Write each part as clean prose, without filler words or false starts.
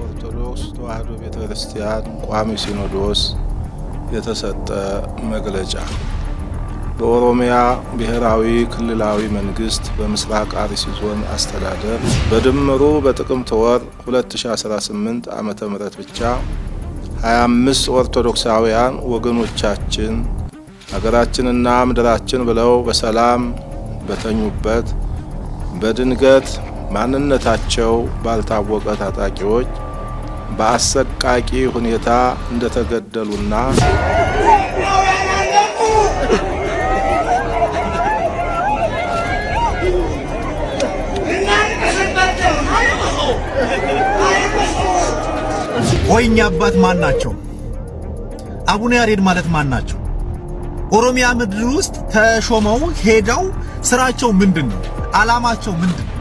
ኦርቶዶክስ ተዋሕዶ ቤተክርስቲያን ቋሚ ሲኖዶስ የተሰጠ መግለጫ በኦሮሚያ ብሔራዊ ክልላዊ መንግስት በምስራቅ አርሲ ዞን አስተዳደር በድምሩ በጥቅምት ወር 2018 ዓመተ ምህረት ብቻ 25 ኦርቶዶክሳውያን ወገኖቻችን ሀገራችንና ምድራችን ብለው በሰላም በተኙበት በድንገት ማንነታቸው ባልታወቀ ታጣቂዎች በአሰቃቂ ሁኔታ እንደተገደሉና ወይኛ አባት ማን ናቸው? አቡነ ያሬድ ማለት ማን ናቸው? ኦሮሚያ ምድር ውስጥ ተሾመው ሄደው ስራቸው ምንድነው? አላማቸው ምንድነው?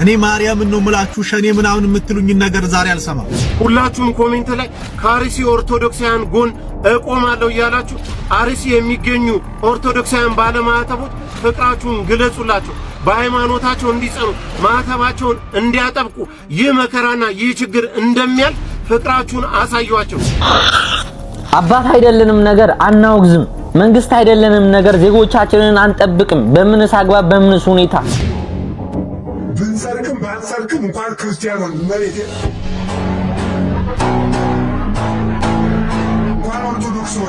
እኔ ማርያምን ነው ምላችሁ ሸኔ ምናምን የምትሉኝ ነገር ዛሬ አልሰማም። ሁላችሁም ኮሜንት ላይ ከአርሲ ኦርቶዶክሳውያን ጎን እቆማለሁ እያላችሁ አርሲ የሚገኙ ኦርቶዶክሳውያን ባለማዕተቦች ፍቅራችሁን ግለጹላቸው። በሃይማኖታቸው እንዲጸኑ ማዕተባቸውን እንዲያጠብቁ ይህ መከራና ይህ ችግር እንደሚያልፍ ፍቅራችሁን አሳዩአቸው። አባት አይደለንም ነገር አናውግዝም፣ መንግስት አይደለንም ነገር ዜጎቻችንን አንጠብቅም። በምንስ አግባብ በምንስ ሁኔታ ብንሰርክም ባንሰርክም እንኳን ክርስቲያን ነው መሬት እንኳን ኦርቶዶክስ ነው።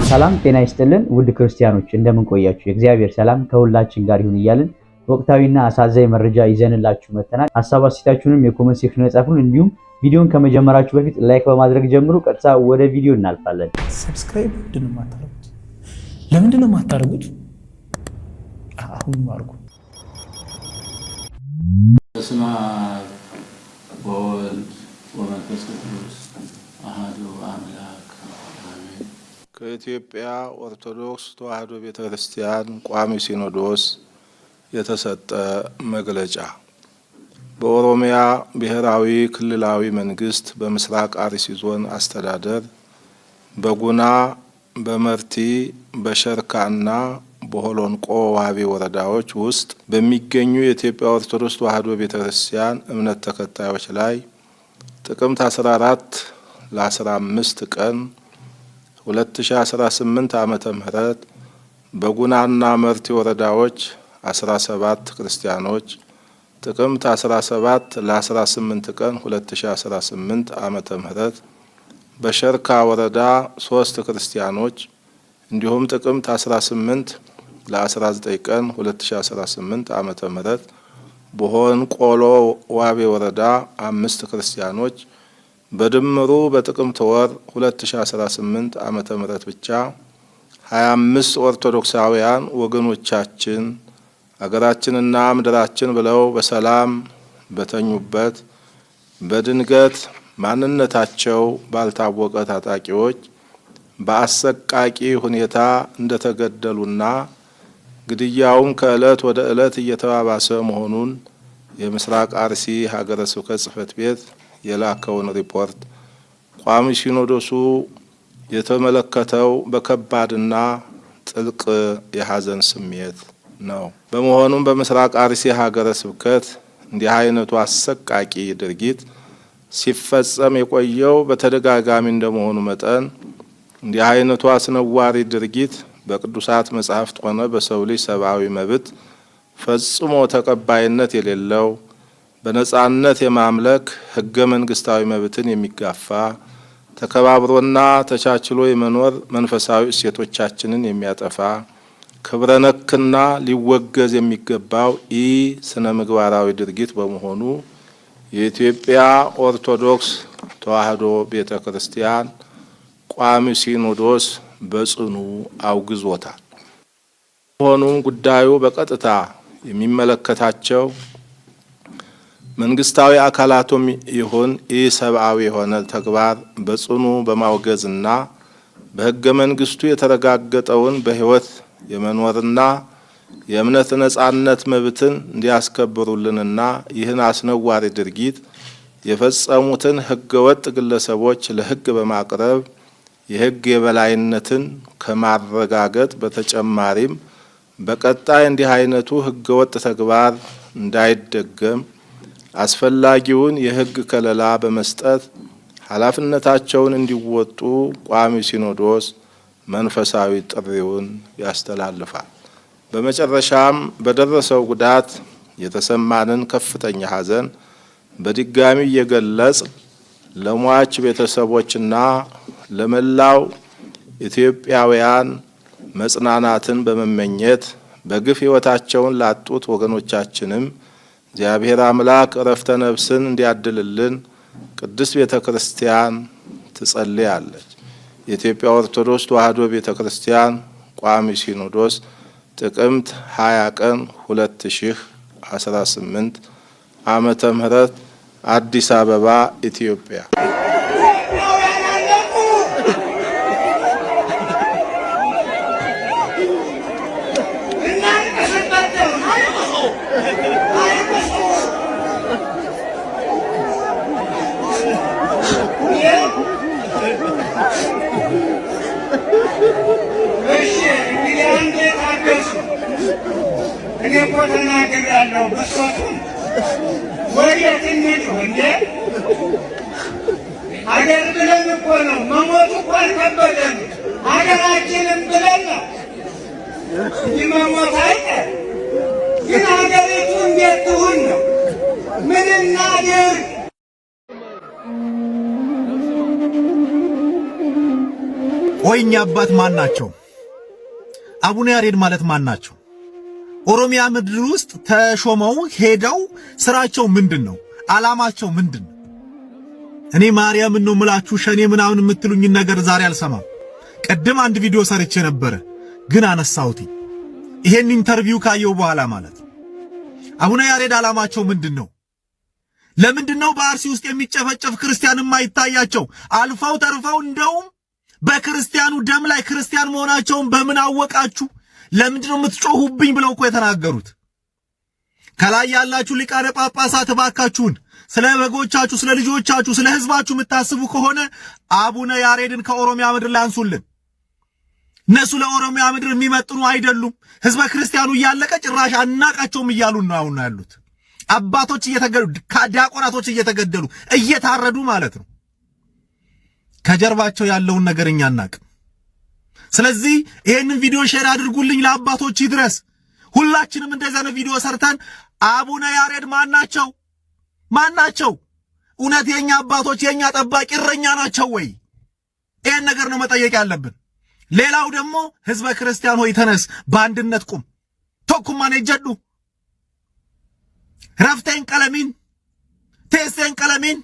ሰላም ጤና ይስጥልን ውድ ክርስቲያኖች እንደምን ቆያችሁ? የእግዚአብሔር ሰላም ከሁላችን ጋር ይሁን እያልን ወቅታዊና አሳዛኝ መረጃ ይዘንላችሁ መተናል። ሐሳብ አስተያየታችሁንም የኮሜንት ሴክሽን ላይ ጻፉልን። እንዲሁም ቪዲዮን ከመጀመራችሁ በፊት ላይክ በማድረግ ጀምሩ። ቀጥታ ወደ ቪዲዮ እናልፋለን። ሰብስክራይብ ለምንድን ነው የማታደርጉት? አሁን ማርጉ። በስመ አብ ወወልድ ወመንፈስ ቅዱስ አሐዱ አምላክ አሜን። ከኢትዮጵያ ኦርቶዶክስ ተዋሕዶ ቤተክርስቲያን ቋሚ ሲኖዶስ የተሰጠ መግለጫ በኦሮሚያ ብሔራዊ ክልላዊ መንግስት በምስራቅ አርሲ ዞን አስተዳደር በጉና በመርቲ በሸርካና በሆሎንቆ ዋቢ ወረዳዎች ውስጥ በሚገኙ የኢትዮጵያ ኦርቶዶክስ ተዋሕዶ ቤተክርስቲያን እምነት ተከታዮች ላይ ጥቅምት 14 ለ15 ቀን 2018 ዓመተ ምህረት በጉናና መርቲ ወረዳዎች 17 ክርስቲያኖች ጥቅምት 17 ለ18 ቀን 2018 ዓመተ ምህረት በሸርካ ወረዳ 3 ክርስቲያኖች እንዲሁም ጥቅምት 18 ለ19 ቀን 2018 ዓመተ ምህረት በሆን ቆሎ ዋቤ ወረዳ 5 ክርስቲያኖች በድምሩ በጥቅምት ወር 2018 ዓመተ ምህረት ብቻ 25 ኦርቶዶክሳውያን ወገኖቻችን ሀገራችንና ምድራችን ብለው በሰላም በተኙበት በድንገት ማንነታቸው ባልታወቀ ታጣቂዎች በአሰቃቂ ሁኔታ እንደተገደሉና ግድያውም ከዕለት ወደ ዕለት እየተባባሰ መሆኑን የምስራቅ አርሲ ሀገረ ስብከት ጽሕፈት ቤት የላከውን ሪፖርት ቋሚ ሲኖዶሱ የተመለከተው በከባድና ጥልቅ የሐዘን ስሜት ነው። በመሆኑም በምስራቅ አርሲ ሀገረ ስብከት እንዲህ አይነቱ አሰቃቂ ድርጊት ሲፈጸም የቆየው በተደጋጋሚ እንደመሆኑ መጠን እንዲህ አይነቱ አስነዋሪ ድርጊት በቅዱሳት መጻሕፍት ሆነ በሰው ልጅ ሰብአዊ መብት ፈጽሞ ተቀባይነት የሌለው በነጻነት የማምለክ ህገ መንግስታዊ መብትን የሚጋፋ ተከባብሮና ተቻችሎ የመኖር መንፈሳዊ እሴቶቻችንን የሚያጠፋ ክብረ ነክና ሊወገዝ የሚገባው ስነ ምግባራዊ ድርጊት በመሆኑ የኢትዮጵያ ኦርቶዶክስ ተዋሕዶ ቤተክርስቲያን ቋሚ ሲኖዶስ በጽኑ አውግዞታል። ሆኖም ጉዳዩ በቀጥታ የሚመለከታቸው መንግስታዊ አካላቱም ይሁን ሰብአዊ የሆነ ተግባር በጽኑ በማውገዝና በህገ መንግስቱ የተረጋገጠውን በህይወት የመኖርና የእምነት ነጻነት መብትን እንዲያስከብሩልንና ይህን አስነዋሪ ድርጊት የፈጸሙትን ህገወጥ ግለሰቦች ለህግ በማቅረብ የህግ የበላይነትን ከማረጋገጥ በተጨማሪም በቀጣይ እንዲህ አይነቱ ህገወጥ ተግባር እንዳይደገም አስፈላጊውን የሕግ ከለላ በመስጠት ኃላፊነታቸውን እንዲወጡ ቋሚ ሲኖዶስ መንፈሳዊ ጥሪውን ያስተላልፋል። በመጨረሻም በደረሰው ጉዳት የተሰማንን ከፍተኛ ሐዘን በድጋሚ እየገለጽ ለሟች ቤተሰቦችና ለመላው ኢትዮጵያውያን መጽናናትን በመመኘት በግፍ ሕይወታቸውን ላጡት ወገኖቻችንም እግዚአብሔር አምላክ ዕረፍተ ነፍስን እንዲያድልልን ቅድስት ቤተ ክርስቲያን ትጸልያለች። የኢትዮጵያ ኦርቶዶክስ ተዋሕዶ ቤተ ክርስቲያን ቋሚ ሲኖዶስ ጥቅምት 20 ቀን 2018 ዓመተ ምህረት አዲስ አበባ ኢትዮጵያ። እኔ እኮ ተናግሬያለሁ። ብሶቱን ወዴት እንሂድ እንዴ? ሀገር ብለን እኮ ነው መሞቱ እኮ አልከበደም። ሀገራችንም ብለን ነው እንጂ መሞት አይቀር። ግን ሀገሪቱ እንዴት ትሁን ነው? ምን እናድርግ? ቆይ እኛ አባት ማን ናቸው? አቡነ ያሬድ ማለት ማን ናቸው? ኦሮሚያ ምድር ውስጥ ተሾመው ሄደው ስራቸው ምንድን ነው? ዓላማቸው ምንድን ነው? እኔ ማርያምን ነው ምላችሁ ሸኔ ምናምን የምትሉኝን ነገር ዛሬ አልሰማም። ቀደም አንድ ቪዲዮ ሰርቼ ነበረ ግን አነሳሁት። ይሄን ኢንተርቪው ካየው በኋላ ማለት አቡነ ያሬድ ዓላማቸው ምንድን ነው? ለምንድን ነው በአርሲ ውስጥ የሚጨፈጨፍ ክርስቲያን የማይታያቸው? አልፈው ተርፈው እንደውም በክርስቲያኑ ደም ላይ ክርስቲያን መሆናቸውን በምን አወቃችሁ? ለምንድን ነው የምትጮሁብኝ ብለው እኮ የተናገሩት። ከላይ ያላችሁ ሊቃነ ጳጳሳት እባካችሁን ስለ በጎቻችሁ፣ ስለ ልጆቻችሁ፣ ስለ ሕዝባችሁ የምታስቡ ከሆነ አቡነ ያሬድን ከኦሮሚያ ምድር ላይ አንሱልን። እነሱ ለኦሮሚያ ምድር የሚመጥኑ አይደሉም። ሕዝበ ክርስቲያኑ እያለቀ ጭራሽ አናቃቸውም እያሉን ነው አሁን ያሉት። አባቶች እየተገደሉ፣ ዲያቆናቶች እየተገደሉ እየታረዱ ማለት ነው። ከጀርባቸው ያለውን ነገር እኛ አናቅም። ስለዚህ ይሄንን ቪዲዮ ሼር አድርጉልኝ፣ ለአባቶች ይድረስ። ሁላችንም እንደዛ ነው ቪዲዮ ሰርተን አቡነ ያሬድ ማናቸው? ማናቸው? እውነት የኛ አባቶች የኛ ጠባቂ እረኛ ናቸው ወይ? ይሄን ነገር ነው መጠየቅ ያለብን። ሌላው ደግሞ ህዝበ ክርስቲያን ሆይ ተነስ፣ በአንድነት ቁም። ቶኩማን ጀዱ ረፍቴን ቀለሚን ቴስቴን ቀለሚን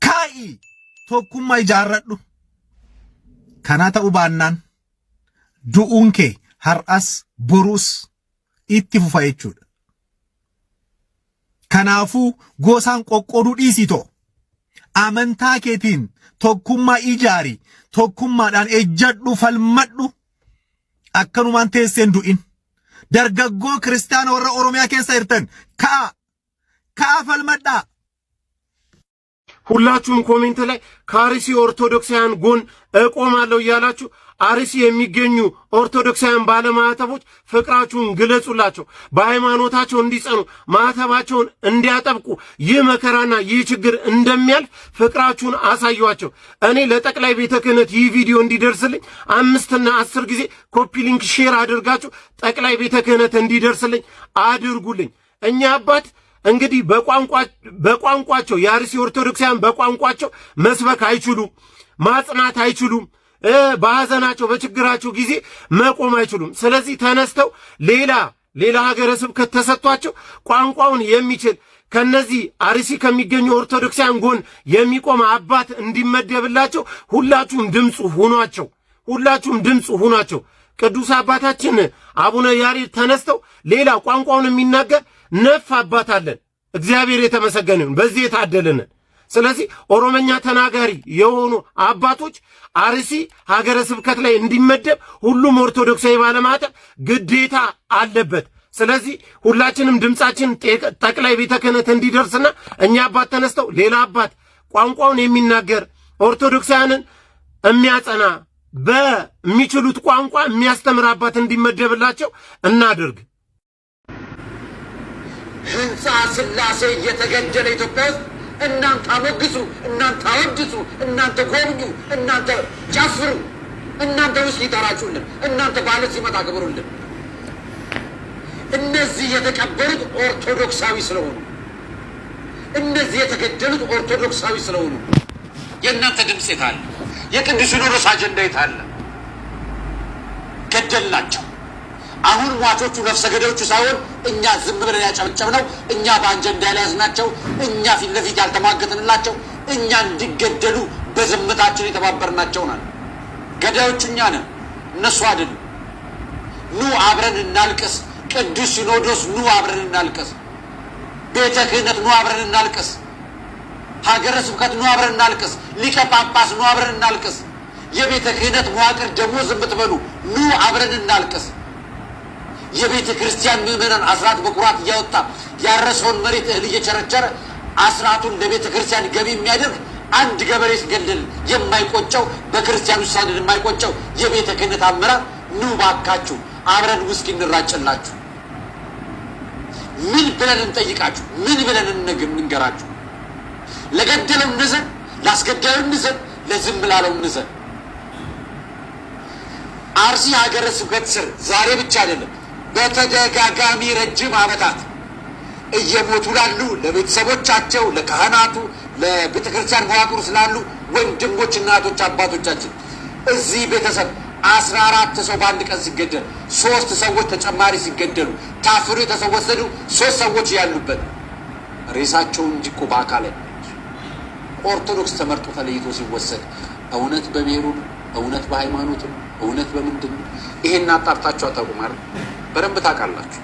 ካኢ ቶኩማ ይጃረዱ ከናተ ኡባናን ዱኡንኬ ሀርአስ ቦሩስ ኢtti fufa jechuudha. Kanaafuu gosaan qoqqooduu dhiisito amantaa keetiin tokkummaa ijaari, tokkummaadhaan ejjadhu, falmadhu, akkanumaan teesseen du'in. Dargaggoo kiristaana warra Oromiyaa keessa jirtan ka'a falmadhaa. ሁላችሁም ኮሜንት ላይ ከአርሲ ኦርቶዶክሳውያን ጎን እቆማለሁ እያላችሁ አርሲ የሚገኙ ኦርቶዶክሳውያን ባለማዕተቦች ፍቅራችሁን ግለጹላቸው። በሃይማኖታቸው እንዲጸኑ፣ ማዕተባቸውን እንዲያጠብቁ፣ ይህ መከራና ይህ ችግር እንደሚያልፍ ፍቅራችሁን አሳዩአቸው። እኔ ለጠቅላይ ቤተ ክህነት ይህ ቪዲዮ እንዲደርስልኝ 5 እና 10 ጊዜ ኮፒ ሊንክ ሼር አድርጋችሁ ጠቅላይ ቤተ ክህነት እንዲደርስልኝ አድርጉልኝ። እኛ አባት እንግዲህ በቋንቋቸው የአርሲ ኦርቶዶክሳውያን በቋንቋቸው መስበክ አይችሉም፣ ማጽናት አይችሉም፣ በሐዘናቸው በችግራቸው ጊዜ መቆም አይችሉም። ስለዚህ ተነስተው ሌላ ሀገረ ስብከት ተሰጥቷቸው ቋንቋውን የሚችል ከነዚህ አርሲ ከሚገኙ ኦርቶዶክሳውያን ጎን የሚቆም አባት እንዲመደብላቸው ሁላችሁም ድምፅ ሁኗቸው። ቅዱስ አባታችን አቡነ ያሬድ ተነስተው ሌላ ቋንቋውን የሚናገር ነፍ አባት አለን። እግዚአብሔር የተመሰገነ ይሁን፣ በዚህ የታደልን። ስለዚህ ኦሮመኛ ተናጋሪ የሆኑ አባቶች አርሲ ሀገረ ስብከት ላይ እንዲመደብ ሁሉም ኦርቶዶክሳዊ ባለማዕተብ ግዴታ አለበት። ስለዚህ ሁላችንም ድምጻችን ጠቅላይ ቤተ ክህነት እንዲደርስና እኛ አባት ተነስተው ሌላ አባት ቋንቋውን የሚናገር ኦርቶዶክሳውያንን የሚያጸና በሚችሉት ቋንቋ የሚያስተምር አባት እንዲመደብላቸው እናድርግ። ህንፃ ስላሴ እየተገደለ ኢትዮጵያ ውስጥ እናንተ አሞግሱ፣ እናንተ አወድሱ፣ እናንተ ጎብኙ፣ እናንተ ጨፍሩ፣ እናንተ ውስጥ ይጠራጩልን፣ እናንተ ባለ ሲመጣ አክብሩልን። እነዚህ የተቀበሩት ኦርቶዶክሳዊ ስለሆኑ፣ እነዚህ የተገደሉት ኦርቶዶክሳዊ ስለሆኑ የእናንተ ድምፅ የት አለ? የቅዱስ ሲኖዶስ አጀንዳ የት አለ? ገደልናቸው። አሁን ሟቾቹ ነፍሰ ገዳዮቹ ሳይሆን እኛ ዝም ብለን ያጨበጨብነው፣ እኛ በአጀንዳ ያልያዝናቸው፣ እኛ ፊት ለፊት ያልተሟገትንላቸው፣ እኛ እንዲገደሉ በዝምታችን የተባበርናቸው ናል። ገዳዮቹ እኛ ነን፣ እነሱ አይደሉም። ኑ አብረን እናልቅስ። ቅዱስ ሲኖዶስ ኑ አብረን እናልቅስ። ቤተ ክህነት ኑ አብረን እናልቅስ። ሀገረ ስብከት ኑ አብረን እናልቅስ። ሊቀ ጳጳስ ኑ አብረን እናልቅስ። የቤተ ክህነት መዋቅር ደሞዝ የምትበሉ ኑ አብረን እናልቅስ። የቤተ ክርስቲያን ምዕመናን አስራት በኩራት እያወጣ ያረሰውን መሬት እህል እየቸረቸረ አስራቱን ለቤተ ክርስቲያን ገቢ የሚያደርግ አንድ ገበሬ ሲገደል የማይቆጨው በክርስቲያኑ ሳንድ የማይቆጨው የቤተ ክህነት አመራር ኑ ባካችሁ አብረን ውስኪ እንራጭላችሁ። ምን ብለን እንጠይቃችሁ? ምን ብለን እንንገራችሁ? ለገደለው እንዘን፣ ላስገደለው እንዘን፣ ለዝም ላለው እንዘን። አርሲ ሀገረ ስብከት ስር ዛሬ ብቻ አይደለም በተደጋጋሚ ረጅም ዓመታት እየሞቱ ላሉ ለቤተሰቦቻቸው፣ ለካህናቱ፣ ለቤተ ክርስቲያን መዋቅሩ ስላሉ ወንድሞች፣ እናቶች፣ አባቶቻችን እዚህ ቤተሰብ 14 ሰው በአንድ ቀን ሲገደል 3 ሰዎች ተጨማሪ ሲገደሉ ታፍሩ የተወሰዱ 3 ሰዎች ያሉበት ሬሳቸው እንጂ እኮ በአካል ኦርቶዶክስ ተመርጦ ተለይቶ ሲወሰድ እውነት በብሔሩ እውነት በሃይማኖቱ እውነት በምንድን ነው? ይሄን አጣርታችሁ አታውቁም አይደል? በደንብ ታውቃላችሁ።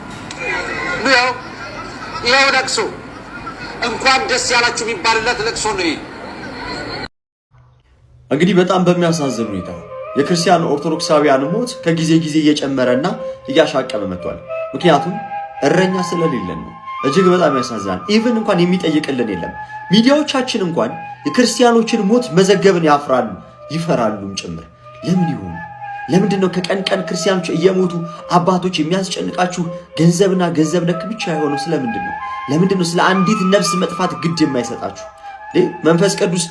ይኸው ለቅሶ እንኳን ደስ ያላችሁ የሚባልለት ለቅሶ ነው። እንግዲህ በጣም በሚያሳዝን ሁኔታ የክርስቲያን ኦርቶዶክሳውያን ሞት ከጊዜ ጊዜ እየጨመረና እያሻቀበ መጥቷል። ምክንያቱም እረኛ ስለሌለን ነው። እጅግ በጣም ያሳዝናል። ኢቭን እንኳን የሚጠይቅልን የለም። ሚዲያዎቻችን እንኳን የክርስቲያኖችን ሞት መዘገብን ያፍራሉ፣ ይፈራሉም ጭምር። ለምን ይሆን? ለምንድን ነው ከቀን ቀን ክርስቲያኖች እየሞቱ አባቶች የሚያስጨንቃችሁ ገንዘብና ገንዘብ ነክ ብቻ የሆነው? ስለምንድን ነው? ለምንድን ነው ስለ አንዲት ነፍስ መጥፋት ግድ የማይሰጣችሁ? መንፈስ ቅዱስ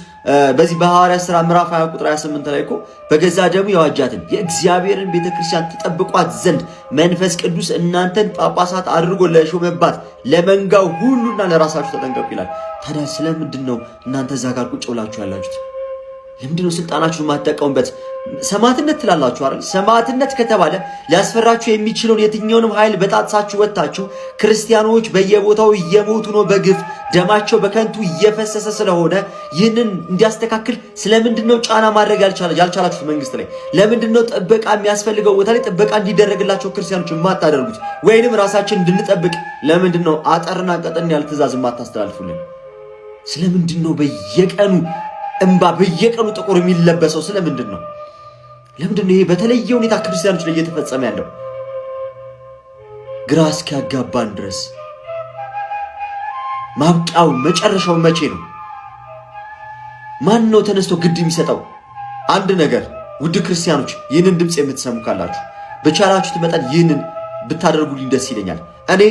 በዚህ በሐዋርያት ሥራ ምዕራፍ 20 ቁጥር 28 ላይ እኮ በገዛ ደሙ የዋጃትን የእግዚአብሔርን ቤተክርስቲያን ተጠብቋት ዘንድ መንፈስ ቅዱስ እናንተን ጳጳሳት አድርጎ ለሾመባት ለመንጋው ሁሉና ለራሳችሁ ተጠንቀቁ ይላል። ታዲያ ስለምንድን ነው እናንተ እዛ ጋር ቁጭ ብላችሁ ያላችሁት? ለምንድን ነው ስልጣናችሁን ማትጠቀሙበት? ሰማዕትነት ትላላችሁ አይደል? ሰማዕትነት ከተባለ ሊያስፈራችሁ የሚችለውን የትኛውንም ኃይል በጣጥሳችሁ ወጣችሁ ክርስቲያኖች በየቦታው እየሞቱ ነው በግፍ ደማቸው በከንቱ እየፈሰሰ ስለሆነ ይህንን እንዲያስተካክል ስለምንድን ነው ጫና ማድረግ ያልቻላችሁት መንግስት ላይ? ለምንድን ነው ጥበቃ የሚያስፈልገው ቦታ ላይ ጥበቃ እንዲደረግላቸው ክርስቲያኖች የማታደርጉት? ወይንም ራሳችን እንድንጠብቅ ለምንድን ነው አጠርና ቀጠን ያለ ትእዛዝ የማታስተላልፉልን? ስለምንድን ነው በየቀኑ እንባ በየቀኑ ጥቁር የሚለበሰው? ስለምንድን ነው? ለምንድን ነው ይሄ በተለየ ሁኔታ ክርስቲያኖች ላይ እየተፈጸመ ያለው? ግራ እስኪያጋባን ድረስ ማብቂያው መጨረሻው መቼ ነው? ማን ነው ተነስቶ ግድ የሚሰጠው? አንድ ነገር ውድ ክርስቲያኖች ይህንን ድምፅ የምትሰሙ ካላችሁ በቻላችሁት መጠን ይህንን ብታደርጉልኝ ደስ ይለኛል። እኔ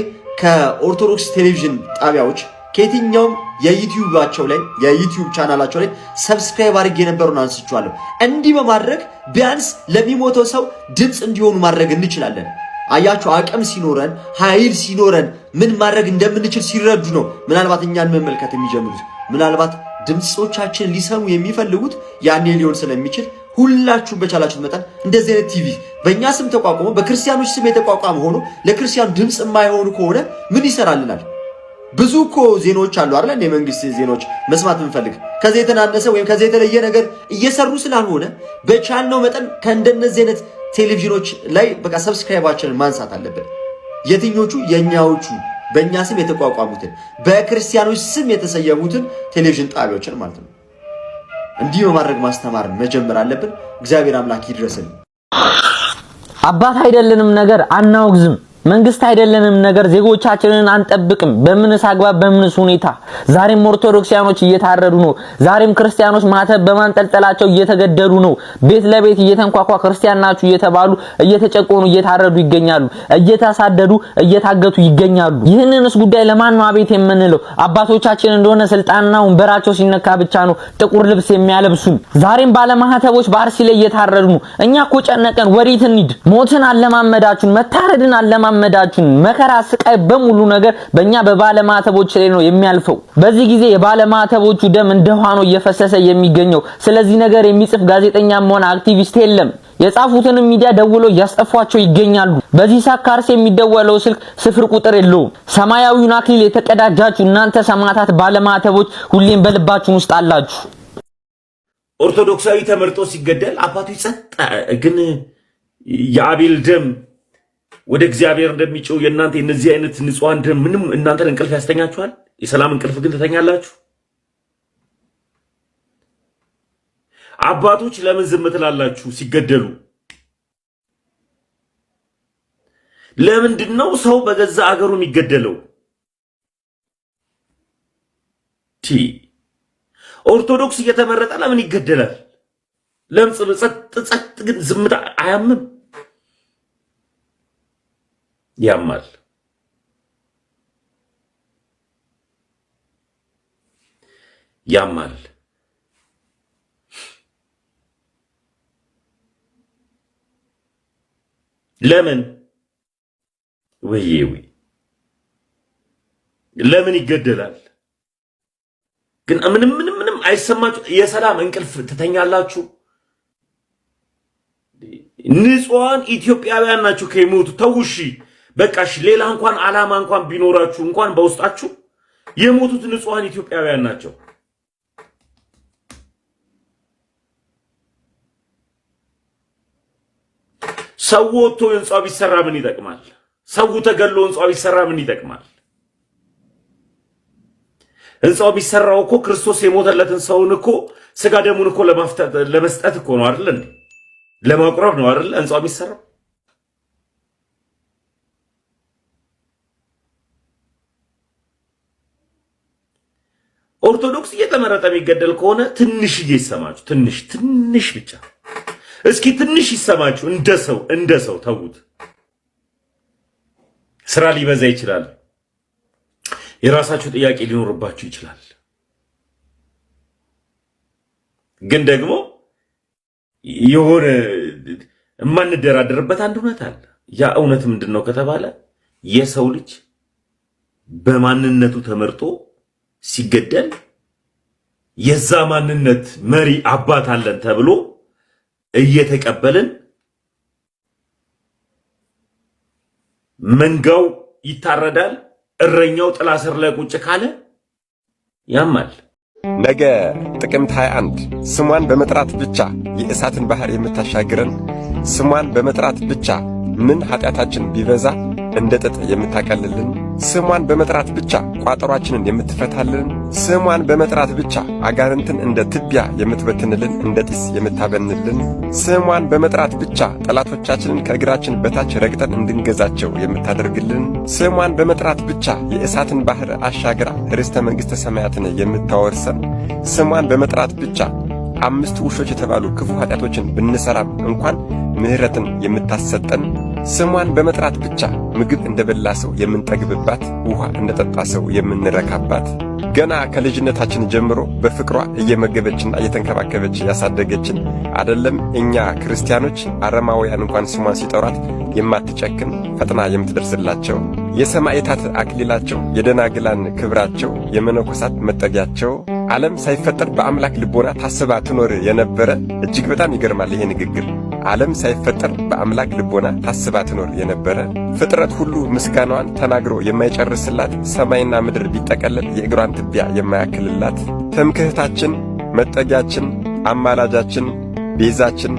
ከኦርቶዶክስ ቴሌቪዥን ጣቢያዎች ከየትኛውም የዩቲዩባቸው ላይ የዩቲዩብ ቻናላቸው ላይ ሰብስክራይብ አድርጌ የነበሩን አንስቻለሁ። እንዲህ በማድረግ ቢያንስ ለሚሞተው ሰው ድምፅ እንዲሆኑ ማድረግ እንችላለን። አያችሁ፣ አቅም ሲኖረን ኃይል ሲኖረን ምን ማድረግ እንደምንችል ሲረዱ ነው ምናልባት እኛን መመልከት የሚጀምሩት። ምናልባት ድምፆቻችን ሊሰሙ የሚፈልጉት ያኔ ሊሆን ስለሚችል ሁላችሁም በቻላችሁት መጠን እንደዚህ አይነት ቲቪ በእኛ ስም ተቋቁሞ በክርስቲያኖች ስም የተቋቋመ ሆኖ ለክርስቲያኑ ድምፅ የማይሆኑ ከሆነ ምን ይሰራልናል? ብዙ እኮ ዜናዎች አሉ አይደል? የመንግስት ዜናዎች መስማት እንፈልግ ከዚህ የተናነሰ ወይም ከዚህ የተለየ ነገር እየሰሩ ስላልሆነ በቻልነው መጠን ከእንደነዚህ አይነት ቴሌቪዥኖች ላይ በቃ ሰብስክራይባችንን ማንሳት አለብን። የትኞቹ? የኛዎቹ በእኛ ስም የተቋቋሙትን በክርስቲያኖች ስም የተሰየሙትን ቴሌቪዥን ጣቢያዎችን ማለት ነው። እንዲህ በማድረግ ማስተማር መጀመር አለብን። እግዚአብሔር አምላክ ይድረስልን። አባት አይደለንም ነገር አናውግዝም። መንግስት አይደለንም ነገር ዜጎቻችንን አንጠብቅም በምንስ አግባብ በምንስ ሁኔታ? ዛሬም ኦርቶዶክሳውያኖች እየታረዱ ነው። ዛሬም ክርስቲያኖች ማተብ በማንጠልጠላቸው እየተገደሉ ነው። ቤት ለቤት እየተንኳኳ ክርስቲያን ናችሁ እየተባሉ እየተጨቆኑ እየታረዱ ይገኛሉ። እየተሳደዱ እየታገቱ ይገኛሉ። ይህንንስ ጉዳይ ለማን ነው አቤት የምንለው? አባቶቻችን እንደሆነ ስልጣንና ወንበራቸው ሲነካ ብቻ ነው ጥቁር ልብስ የሚያለብሱን። ዛሬም ባለማህተቦች በአርሲ ላይ እየታረዱ ነው። እኛ እኮ ጨነቀን። ወዴት እንሂድ? ሞትን አለማመዳችሁን፣ መታረድን አለማመዳችሁን። መከራ ስቃይ በሙሉ ነገር በእኛ በባለማህተቦች ላይ ነው የሚያልፈው። በዚህ ጊዜ የባለማህተቦቹ ደም እንደ ውሃ ነው እየፈሰሰ የሚገኘው። ስለዚህ ነገር የሚጽፍ ጋዜጠኛም ሆነ አክቲቪስት የለም። የጻፉትንም ሚዲያ ደውሎ ያስጠፏቸው ይገኛሉ። በዚህ ሳካርስ የሚደወለው ስልክ 0 ቁጥር የለውም። ሰማያዊውን አክሊል የተቀዳጃችሁ እናንተ ሰማዕታት ባለማህተቦች ሁሌም በልባችሁ ውስጥ አላችሁ። ኦርቶዶክሳዊ ተመርጦ ሲገደል አባቱ ይጸጥ። ግን የአቤል ደም ወደ እግዚአብሔር እንደሚጮህ የእናንተ የነዚህ አይነት ንጹሃን ደም ምንም እናንተን እንቅልፍ ያስተኛችኋል? የሰላም እንቅልፍ ግን ትተኛላችሁ? አባቶች ለምን ዝም ትላላችሁ ሲገደሉ? ለምንድን ነው ሰው በገዛ አገሩ የሚገደለው? ኦርቶዶክስ እየተመረጠ ለምን ይገደላል? ለምን ጸጥ ግን ዝምታ አያምም? ያማል። ያማል። ለምን ወይዬ ለምን ይገደላል? ግን ምንም አይሰማችሁ? የሰላም እንቅልፍ ትተኛላችሁ? ንጹሃን ኢትዮጵያውያን ናችሁ ከሞቱ ተውሺ በቃሽ። ሌላ እንኳን አላማ እንኳን ቢኖራችሁ እንኳን በውስጣችሁ የሞቱት ንጹሃን ኢትዮጵያውያን ናቸው። ሰው ወጥቶ ህንጻው ቢሰራ ምን ይጠቅማል? ሰው ተገሎ ህንጻው ቢሰራ ምን ይጠቅማል? ህንጻው ቢሰራው እኮ ክርስቶስ የሞተለትን ሰውን እኮ ስጋ ደሙን እኮ ለመስጠት እኮ ነው አይደል እንዴ? ለማቁረብ ነው አይደል ህንጻው ቢሰራው? ኦርቶዶክስ እየተመረጠ የሚገደል ከሆነ ትንሽዬ ይሰማችሁ። ትንሽ ብቻ እስኪ ትንሽ ይሰማችሁ። እንደ ሰው ተውት። ስራ ሊበዛ ይችላል። የራሳችሁ ጥያቄ ሊኖርባችሁ ይችላል። ግን ደግሞ የሆነ የማንደራደርበት አንድ እውነት አለ። ያ እውነት ምንድነው ከተባለ የሰው ልጅ በማንነቱ ተመርጦ ሲገደል የዛ ማንነት መሪ አባት አለን ተብሎ እየተቀበልን መንጋው ይታረዳል። እረኛው ጥላ ስር ላይ ቁጭ ካለ ያማል። ነገ ጥቅምት 21 ስሟን በመጥራት ብቻ የእሳትን ባህር የምታሻግረን፣ ስሟን በመጥራት ብቻ ምን ኃጢአታችን ቢበዛ እንደ ጥጥ የምታቀልልን፣ ስሟን በመጥራት ብቻ ቋጠሯችንን የምትፈታልን፣ ስሟን በመጥራት ብቻ አጋንንትን እንደ ትቢያ የምትበትንልን፣ እንደ ጢስ የምታበንልን፣ ስሟን በመጥራት ብቻ ጠላቶቻችንን ከእግራችን በታች ረግጠን እንድንገዛቸው የምታደርግልን፣ ስሟን በመጥራት ብቻ የእሳትን ባህር አሻግራ ርስተ መንግሥተ ሰማያትን የምታወርሰን፣ ስሟን በመጥራት ብቻ 5 ውሾች የተባሉ ክፉ ኃጢአቶችን ብንሰራም እንኳን ምሕረትን የምታሰጠን፣ ስሟን በመጥራት ብቻ ምግብ እንደበላ ሰው የምንጠግብባት፣ ውሃ እንደጠጣ ሰው የምንረካባት፣ ገና ከልጅነታችን ጀምሮ በፍቅሯ እየመገበችና እየተንከባከበች ያሳደገችን፣ አይደለም እኛ ክርስቲያኖች አረማውያን እንኳን ስሟን ሲጠሯት የማትጨክን ፈጥና የምትደርስላቸው፣ የሰማዕታት አክሊላቸው፣ የደናግላን ክብራቸው፣ የመነኮሳት መጠጊያቸው፣ ዓለም ሳይፈጠር በአምላክ ልቦና ታስባ ትኖር የነበረ። እጅግ በጣም ይገርማል ይሄ ንግግር። ዓለም ሳይፈጠር በአምላክ ልቦና ታስባ ትኖር የነበረ፣ ፍጥረት ሁሉ ምስጋናዋን ተናግሮ የማይጨርስላት፣ ሰማይና ምድር ቢጠቀለል የእግሯን ትቢያ የማያክልላት፣ ትምክህታችን፣ መጠጊያችን፣ አማላጃችን፣ ቤዛችን፣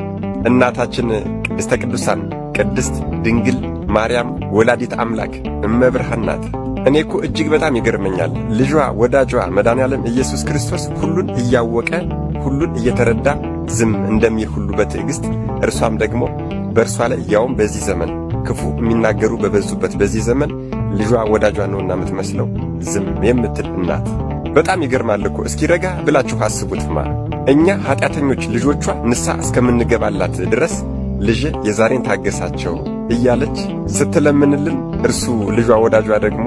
እናታችን ቅድስተ ቅዱሳን ቅድስት ድንግል ማርያም ወላዲት አምላክ እመብርሃን ናት። እኔ እኮ እጅግ በጣም ይገርመኛል። ልጇ ወዳጇ መድኃኔዓለም ኢየሱስ ክርስቶስ ሁሉን እያወቀ ሁሉን እየተረዳ ዝም እንደሚል ሁሉ በትዕግሥት እርሷም ደግሞ በእርሷ ላይ ያውም በዚህ ዘመን ክፉ የሚናገሩ በበዙበት በዚህ ዘመን ልጇ ወዳጇ ነውና የምትመስለው ዝም የምትል እናት በጣም ይገርማል እኮ። እስኪ ረጋ ብላችሁ አስቡትማ። እኛ ኃጢአተኞች ልጆቿ ንስሐ እስከምንገባላት ድረስ ልጅ የዛሬን ታገሳቸው እያለች ስትለምንልን እርሱ ልጇ ወዳጇ ደግሞ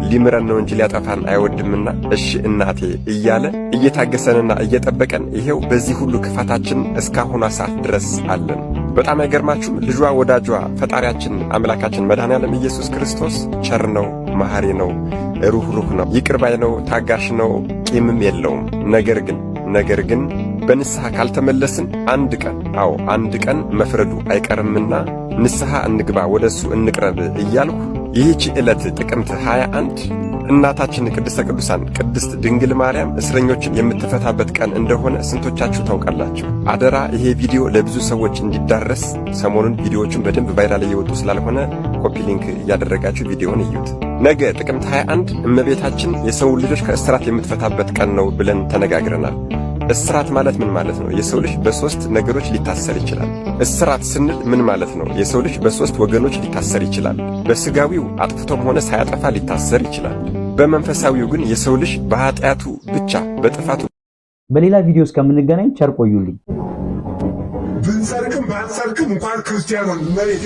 ሊምረን ነው እንጂ ሊያጠፋን አይወድምና እሺ እናቴ እያለ እየታገሰንና እየጠበቀን ይሄው በዚህ ሁሉ ክፋታችን እስካሁኗ ሰዓት ድረስ አለን። በጣም አይገርማችሁም? ልጇ ወዳጇ ፈጣሪያችን አምላካችን መድኃኔዓለም ኢየሱስ ክርስቶስ ቸር ነው፣ መሐሪ ነው፣ ሩህሩህ ነው፣ ይቅር ባይ ነው፣ ታጋሽ ነው፣ ቂምም የለውም። ነገር ግን በንስሐ ካልተመለስን አንድ ቀን መፍረዱ አይቀርምና ንስሐ እንግባ፣ ወደሱ እንቅረብ እያልሁ ይህች ዕለት ጥቅምት 21 እናታችን ቅድስተ ቅዱሳን ቅድስት ድንግል ማርያም እስረኞችን የምትፈታበት ቀን እንደሆነ ስንቶቻችሁ ታውቃላችሁ? አደራ ይሄ ቪዲዮ ለብዙ ሰዎች እንዲዳረስ ሰሞኑን ቪዲዮዎችን በደንብ ቫይራል እየወጡ ስላልሆነ ኮፒ ሊንክ እያደረጋችሁ ቪዲዮውን እዩት። ነገ ጥቅምት 21 እመቤታችን የሰው ልጆች ከእስራት የምትፈታበት ቀን ነው ብለን ተነጋግረናል። እስራት ማለት ምን ማለት ነው? የሰው ልጅ በሶስት ነገሮች ሊታሰር ይችላል። እስራት ስንል ምን ማለት ነው? የሰው ልጅ በሶስት ወገኖች ሊታሰር ይችላል። በስጋዊው አጥፍቶም ሆነ ሳያጠፋ ሊታሰር ይችላል። በመንፈሳዊው ግን የሰው ልጅ በኃጢአቱ ብቻ በጥፋቱ። በሌላ ቪዲዮ እስከምንገናኝ ቸር ቆዩልኝ። ብንሰርቅም ባንሰርቅም እንኳን ክርስቲያኖን መሬት